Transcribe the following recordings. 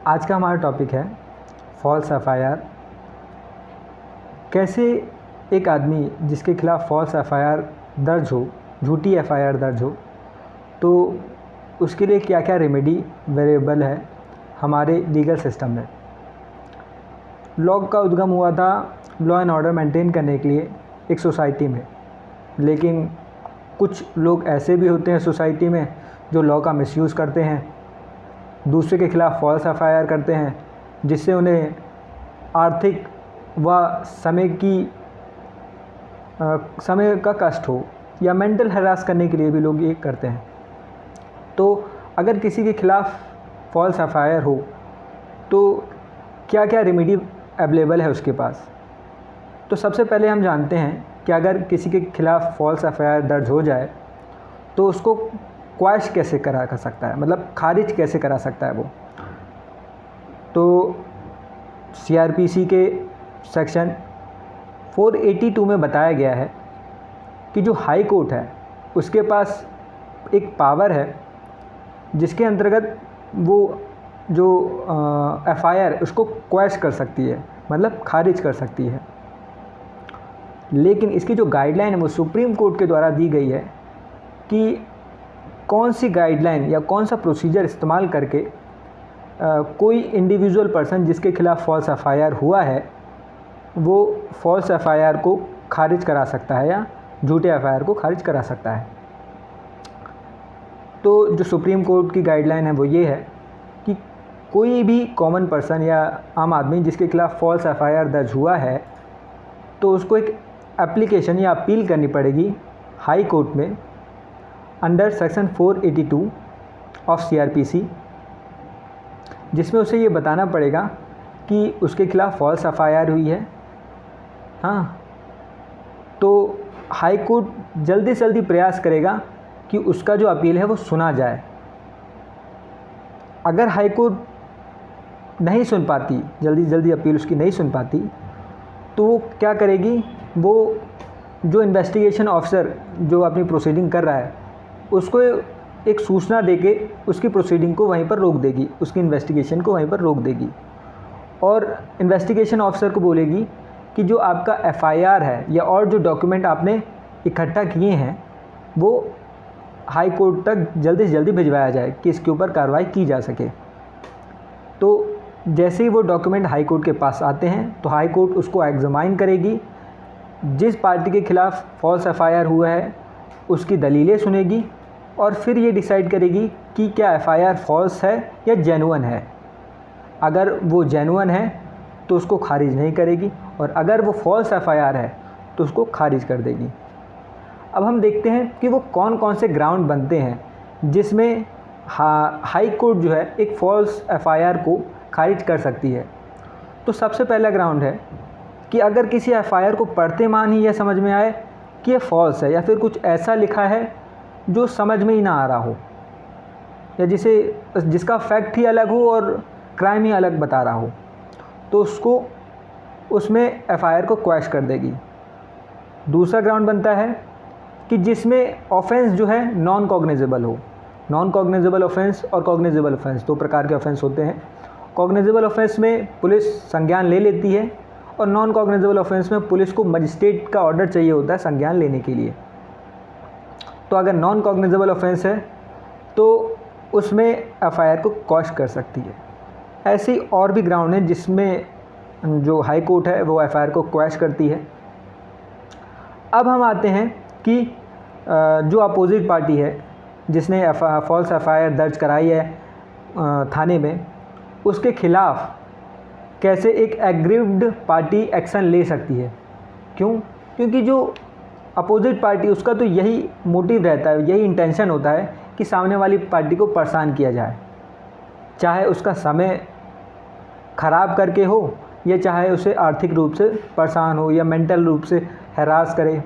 आज का हमारा टॉपिक है फॉल्स एफआईआर। कैसे एक आदमी जिसके खिलाफ़ फॉल्स एफआईआर दर्ज हो, झूठी एफआईआर दर्ज हो, तो उसके लिए क्या क्या रेमेडी अवेलेबल है हमारे लीगल सिस्टम में। लॉ का उद्गम हुआ था लॉ एंड ऑर्डर मेंटेन करने के लिए एक सोसाइटी में, लेकिन कुछ लोग ऐसे भी होते हैं सोसाइटी में जो लॉ का मिसयूज़ करते हैं, दूसरे के खिलाफ़ फॉल्स एफआईआर करते हैं, जिससे उन्हें आर्थिक व समय का कष्ट हो, या मेंटल हरास करने के लिए भी लोग ये करते हैं। तो अगर किसी के खिलाफ़ फॉल्स एफआईआर हो तो क्या क्या रेमेडी अवेलेबल है उसके पास। तो सबसे पहले हम जानते हैं कि अगर किसी के खिलाफ़ फॉल्स एफआईआर दर्ज हो जाए तो उसको क्वैश कैसे करा सकता है, मतलब खारिज कैसे करा सकता है वो। तो सीआरपीसी के सेक्शन 482 में बताया गया है कि जो हाई कोर्ट है उसके पास एक पावर है जिसके अंतर्गत वो जो एफआईआर उसको क्वैश कर सकती है, मतलब खारिज कर सकती है। लेकिन इसकी जो गाइडलाइन है वो सुप्रीम कोर्ट के द्वारा दी गई है कि कौन सी गाइडलाइन या कौन सा प्रोसीजर इस्तेमाल करके कोई इंडिविजुअल पर्सन जिसके खिलाफ़ फॉल्स एफआईआर हुआ है वो फॉल्स एफआईआर को खारिज करा सकता है या झूठे एफआईआर को खारिज करा सकता है। तो जो सुप्रीम कोर्ट की गाइडलाइन है वो ये है कि कोई भी कॉमन पर्सन या आम आदमी जिसके खिलाफ़ फॉल्स एफआईआर दर्ज हुआ है तो उसको एक एप्लीकेशन या अपील करनी पड़ेगी हाई कोर्ट में अंडर सेक्शन 482 ऑफ सीआरपीसी, जिसमें उसे ये बताना पड़ेगा कि उसके खिलाफ़ फॉल्स एफआईआर हुई है। हाँ, तो हाई कोर्ट जल्दी से जल्दी प्रयास करेगा कि उसका जो अपील है वो सुना जाए। अगर हाई कोर्ट नहीं सुन पाती, जल्दी जल्दी अपील उसकी नहीं सुन पाती, तो वो क्या करेगी, वो जो इन्वेस्टिगेशन ऑफिसर जो अपनी प्रोसीडिंग कर रहा है उसको एक सूचना देके उसकी प्रोसीडिंग को वहीं पर रोक देगी, उसकी इन्वेस्टिगेशन को वहीं पर रोक देगी, और इन्वेस्टिगेशन ऑफिसर को बोलेगी कि जो आपका एफआईआर है या और जो डॉक्यूमेंट आपने इकट्ठा किए हैं वो हाई कोर्ट तक जल्दी से जल्दी भिजवाया जाए कि इसके ऊपर कार्रवाई की जा सके। तो जैसे ही वो डॉक्यूमेंट हाई कोर्ट के पास आते हैं तो हाई कोर्ट उसको एग्जामाइन करेगी, जिस पार्टी के खिलाफ़ फॉल्स एफआईआर हुआ है उसकी दलीलें सुनेगी और फिर ये डिसाइड करेगी कि क्या एफआईआर फॉल्स है या जेन्युइन है। अगर वो जेन्युइन है तो उसको खारिज नहीं करेगी, और अगर वो फॉल्स एफआईआर है तो उसको खारिज कर देगी। अब हम देखते हैं कि वो कौन कौन से ग्राउंड बनते हैं जिसमें हाई कोर्ट जो है एक फॉल्स एफआईआर को खारिज कर सकती है। तो सबसे पहला ग्राउंड है कि अगर किसी एफआईआर को पढ़ते मान ही यह समझ में आए कि ये फॉल्स है, या फिर कुछ ऐसा लिखा है जो समझ में ही ना आ रहा हो, या जिसका फैक्ट ही अलग हो और क्राइम ही अलग बता रहा हो, तो उसको उसमें एफआईआर को क्वैश कर देगी। दूसरा ग्राउंड बनता है कि जिसमें ऑफेंस जो है नॉन कॉग्निजेबल हो। नॉन कॉग्निजेबल ऑफेंस और कॉग्निजेबल ऑफेंस दो प्रकार के ऑफेंस होते हैं। कॉग्निजेबल ऑफेंस में पुलिस संज्ञान ले लेती है, और नॉन कॉग्निजेबल ऑफेंस में पुलिस को मजिस्ट्रेट का ऑर्डर चाहिए होता है संज्ञान लेने के लिए। तो अगर नॉन कॉग्निजेबल ऑफेंस है तो उसमें एफआईआर को क्वैश कर सकती है। ऐसे ही और भी ग्राउंड हैं जिसमें जो हाई कोर्ट है वो एफआईआर को क्वैश करती है। अब हम आते हैं कि जो अपोजिट पार्टी है जिसने फॉल्स एफआईआर दर्ज कराई है थाने में, उसके खिलाफ़ कैसे एक एग्रीव्ड पार्टी एक्शन ले सकती है। क्यों? क्योंकि जो अपोजिट पार्टी उसका तो यही मोटिव रहता है, यही इंटेंशन होता है कि सामने वाली पार्टी को परेशान किया जाए, चाहे उसका समय ख़राब करके हो या चाहे उसे आर्थिक रूप से परेशान हो या मेंटल रूप से हैरास करे।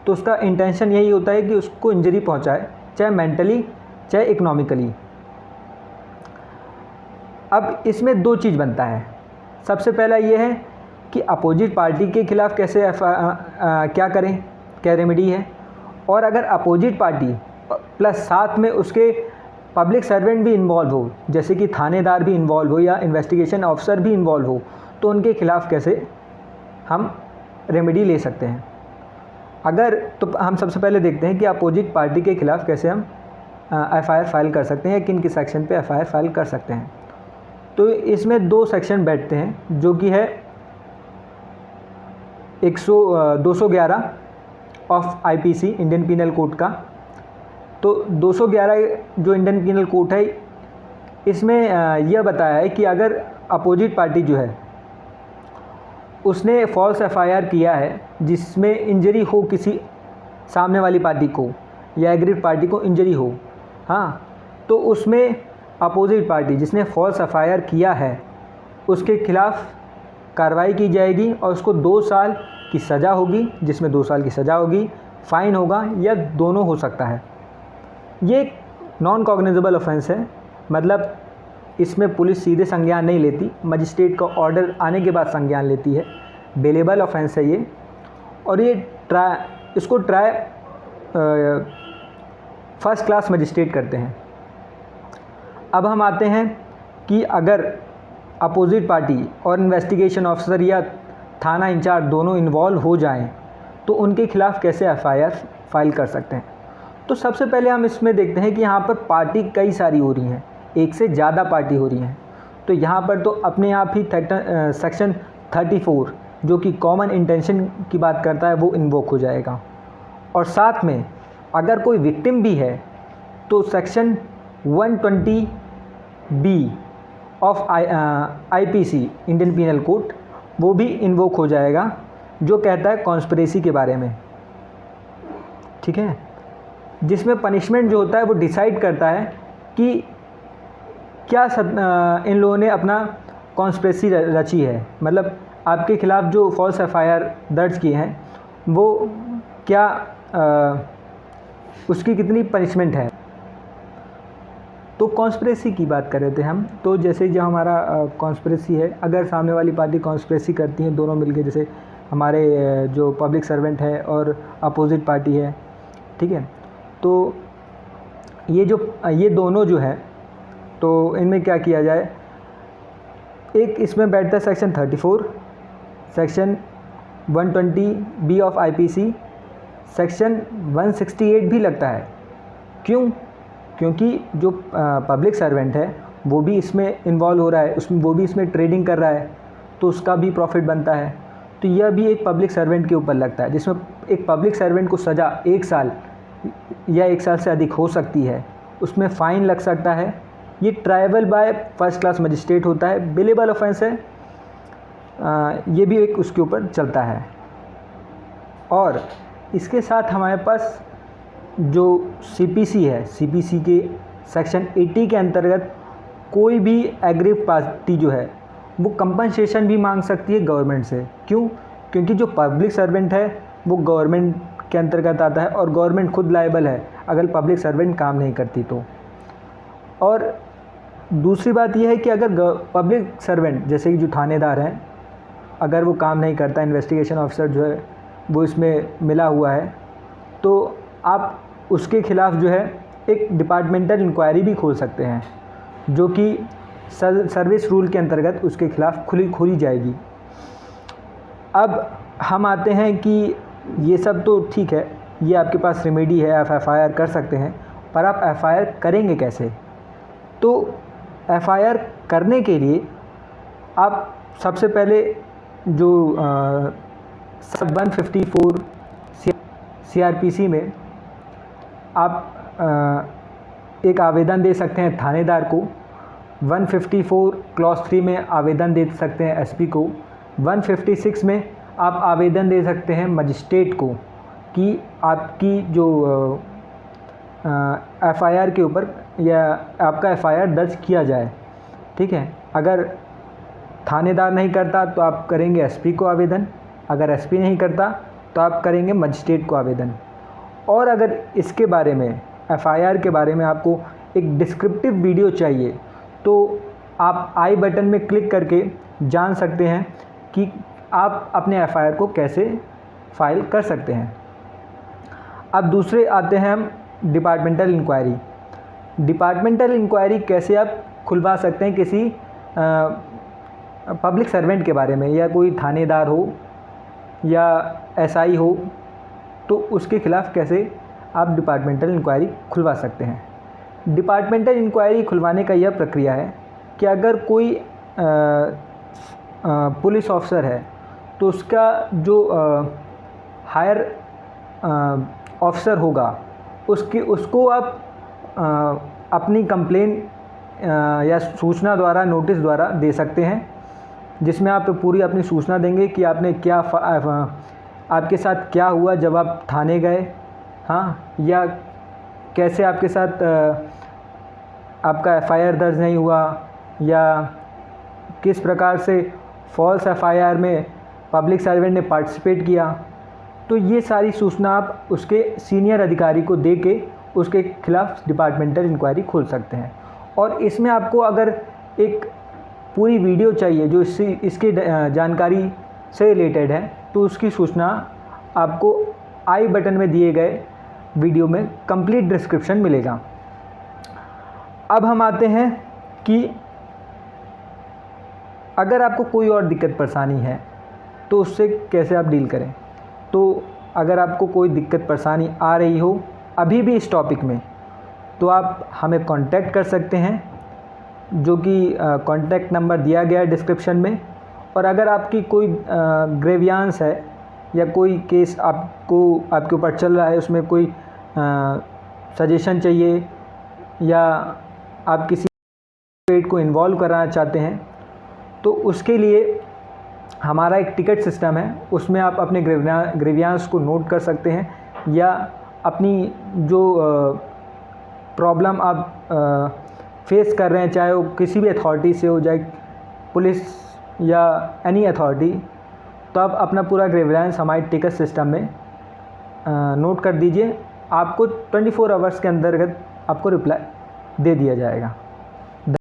तो उसका इंटेंशन यही होता है कि उसको इंजरी पहुंचाए, चाहे मेंटली चाहे इकोनॉमिकली। अब इसमें दो चीज़ बनता है। सबसे पहला ये है कि अपोजिट पार्टी के खिलाफ़ कैसे क्या करें, क्या रेमेडी है, और अगर अपोजिट पार्टी प्लस साथ में उसके पब्लिक सर्वेंट भी इन्वॉल्व हो, जैसे कि थानेदार भी इन्वॉल्व हो या इन्वेस्टिगेशन ऑफिसर भी इन्वॉल्व हो, तो उनके खिलाफ़ कैसे हम रेमेडी ले सकते हैं। अगर तो हम सबसे पहले देखते हैं कि अपोजिट पार्टी के खिलाफ़ कैसे हम एफआईआर फाइल कर सकते हैं, किन किस सेक्शन पे एफआईआर फाइल कर सकते हैं। तो इसमें 2 सेक्शन बैठते हैं, जो कि है 211 of IPC Indian penal code का। तो 211 जो इंडियन पीनल कोड है, इसमें यह बताया है कि अगर अपोजिट पार्टी जो है उसने फॉल्स एफआईआर किया है जिसमें इंजरी हो किसी सामने वाली पार्टी को या एग्रीड पार्टी को इंजरी हो, हाँ, तो उसमें अपोजिट पार्टी जिसने फॉल्स एफआईआर किया है उसके खिलाफ़ कार्रवाई की जाएगी और उसको 2 साल की सज़ा होगी, जिसमें 2 साल की सज़ा होगी, फ़ाइन होगा या दोनों हो सकता है। ये नॉन कॉग्निजेबल ऑफेंस है, मतलब इसमें पुलिस सीधे संज्ञान नहीं लेती, मजिस्ट्रेट का ऑर्डर आने के बाद संज्ञान लेती है। बेलेबल ऑफेंस है ये, और ये इसको ट्राई फर्स्ट क्लास मजिस्ट्रेट करते हैं। अब हम आते हैं कि अगर अपोजिट पार्टी और इन्वेस्टिगेशन ऑफिसर या थाना इंचार्ज दोनों इन्वॉल्व हो जाएं, तो उनके खिलाफ़ कैसे एफआईआर फाइल कर सकते हैं। तो सबसे पहले हम इसमें देखते हैं कि यहाँ पर पार्टी कई सारी हो रही हैं, एक से ज़्यादा पार्टी हो रही हैं। तो यहाँ पर तो अपने आप ही सेक्शन 34 जो कि कॉमन इंटेंशन की बात करता है वो इन्वोक हो जाएगा। और साथ में अगर कोई विक्टिम भी है तो section 120B of IPC Indian penal code वो भी इन्वोक हो जाएगा, जो कहता है कॉन्स्पिरेसी के बारे में, ठीक है, जिसमें पनिशमेंट जो होता है वो डिसाइड करता है कि क्या इन लोगों ने अपना कॉन्स्पिरेसी रची है, मतलब आपके ख़िलाफ़ जो फॉल्स एफआईआर दर्ज किए हैं वो क्या उसकी कितनी पनिशमेंट है। तो कॉन्स्पिरेसी की बात कर रहे थे हम। तो जैसे जो हमारा कॉन्स्पिरेसी है, अगर सामने वाली पार्टी कॉन्स्पिरेसी करती है दोनों मिलके, जैसे हमारे जो पब्लिक सर्वेंट है और अपोजिट पार्टी है, ठीक है, तो ये दोनों जो है, तो इनमें क्या किया जाए, एक इसमें बैठता है section 34, section 120B of IPC, section 168 भी लगता है। क्यों? क्योंकि जो पब्लिक सर्वेंट है वो भी इसमें इन्वॉल्व हो रहा है, उसमें वो भी इसमें ट्रेडिंग कर रहा है, तो उसका भी प्रॉफिट बनता है। तो यह भी एक पब्लिक सर्वेंट के ऊपर लगता है, जिसमें एक पब्लिक सर्वेंट को सज़ा 1 साल या 1 साल से अधिक हो सकती है, उसमें फ़ाइन लग सकता है। ये tribal by first class magistrate होता है, बेलेबल ऑफेंस है, ये भी एक उसके ऊपर चलता है। और इसके साथ हमारे पास जो सीपीसी है, सीपीसी के सेक्शन 80 के अंतर्गत कोई भी एग्रीव पार्टी जो है वो कंपनसेशन भी मांग सकती है गवर्नमेंट से। क्यों? क्योंकि जो पब्लिक सर्वेंट है वो गवर्नमेंट के अंतर्गत आता है और गवर्नमेंट खुद लायबल है अगर पब्लिक सर्वेंट काम नहीं करती तो। और दूसरी बात यह है कि अगर पब्लिक सर्वेंट जैसे कि जो थानेदार हैं, अगर वो काम नहीं करता, इन्वेस्टिगेशन ऑफिसर जो है वो इसमें मिला हुआ है, तो आप उसके ख़िलाफ़ जो है एक डिपार्टमेंटल इंक्वायरी भी खोल सकते हैं, जो कि सर्विस रूल के अंतर्गत उसके ख़िलाफ़ खोली जाएगी। अब हम आते हैं कि ये सब तो ठीक है, ये आपके पास रेमेडी है, आप एफआईआर कर सकते हैं, पर आप एफआईआर करेंगे कैसे? तो एफआईआर करने के लिए आप सबसे पहले जो सब 154 सीआरपीसी में आप एक आवेदन दे सकते हैं थानेदार को, 154 क्लॉज 3 में आवेदन दे सकते हैं एसपी को, 156 में आप आवेदन दे सकते हैं मजिस्ट्रेट को कि आपकी जो एफआईआर के ऊपर या आपका एफआईआर दर्ज किया जाए, ठीक है। अगर थानेदार नहीं करता तो आप करेंगे एसपी को आवेदन, अगर एसपी नहीं करता तो आप करेंगे मजिस्ट्रेट को आवेदन। और अगर इसके बारे में, एफआईआर के बारे में आपको एक डिस्क्रिप्टिव वीडियो चाहिए तो आप आई बटन में क्लिक करके जान सकते हैं कि आप अपने एफआईआर को कैसे फाइल कर सकते हैं। अब दूसरे आते हैं हम डिपार्टमेंटल इंक्वायरी। डिपार्टमेंटल इंक्वायरी कैसे आप खुलवा सकते हैं किसी पब्लिक सर्वेंट के बारे में, या कोई थानेदार हो या एसआई हो, तो उसके खिलाफ़ कैसे आप डिपार्टमेंटल इंक्वायरी खुलवा सकते हैं। डिपार्टमेंटल इंक्वायरी खुलवाने का यह प्रक्रिया है कि अगर कोई पुलिस ऑफिसर है तो उसका जो हायर ऑफिसर होगा उसको आप अपनी कंप्लेन या सूचना द्वारा, नोटिस द्वारा दे सकते हैं, जिसमें आप पूरी अपनी सूचना देंगे कि आपने क्या आपके साथ क्या हुआ जब आप थाने गए, हाँ, या कैसे आपके साथ आपका एफआईआर दर्ज नहीं हुआ, या किस प्रकार से फॉल्स एफआईआर में पब्लिक सर्वेंट ने पार्टिसिपेट किया। तो ये सारी सूचना आप उसके सीनियर अधिकारी को दे के उसके खिलाफ़ डिपार्टमेंटल इंक्वायरी खोल सकते हैं। और इसमें आपको अगर एक पूरी वीडियो चाहिए जो इसकी जानकारी से रिलेटेड है, तो उसकी सूचना आपको आई बटन में दिए गए वीडियो में कंप्लीट डिस्क्रिप्शन मिलेगा। अब हम आते हैं कि अगर आपको कोई और दिक्कत परेशानी है तो उससे कैसे आप डील करें। तो अगर आपको कोई दिक्कत परेशानी आ रही हो अभी भी इस टॉपिक में, तो आप हमें कांटेक्ट कर सकते हैं, जो कि कांटेक्ट नंबर दिया गया है डिस्क्रिप्शन में। और अगर आपकी कोई ग्रेवियांस है या कोई केस आपके ऊपर चल रहा है, उसमें कोई सजेशन चाहिए, या आप किसी पेट को इन्वॉल्व कराना चाहते हैं, तो उसके लिए हमारा एक टिकट सिस्टम है, उसमें आप अपने ग्रेवियांस को नोट कर सकते हैं, या अपनी जो प्रॉब्लम आप फेस कर रहे हैं, चाहे वो किसी भी अथॉरिटी से हो, जाए पुलिस या एनी अथॉरिटी, तो आप अपना पूरा ग्रेवियांस हमारे टिकट सिस्टम में नोट कर दीजिए। आपको 24 आवर्स के अंतर्गत आपको रिप्लाई दे दिया जाएगा।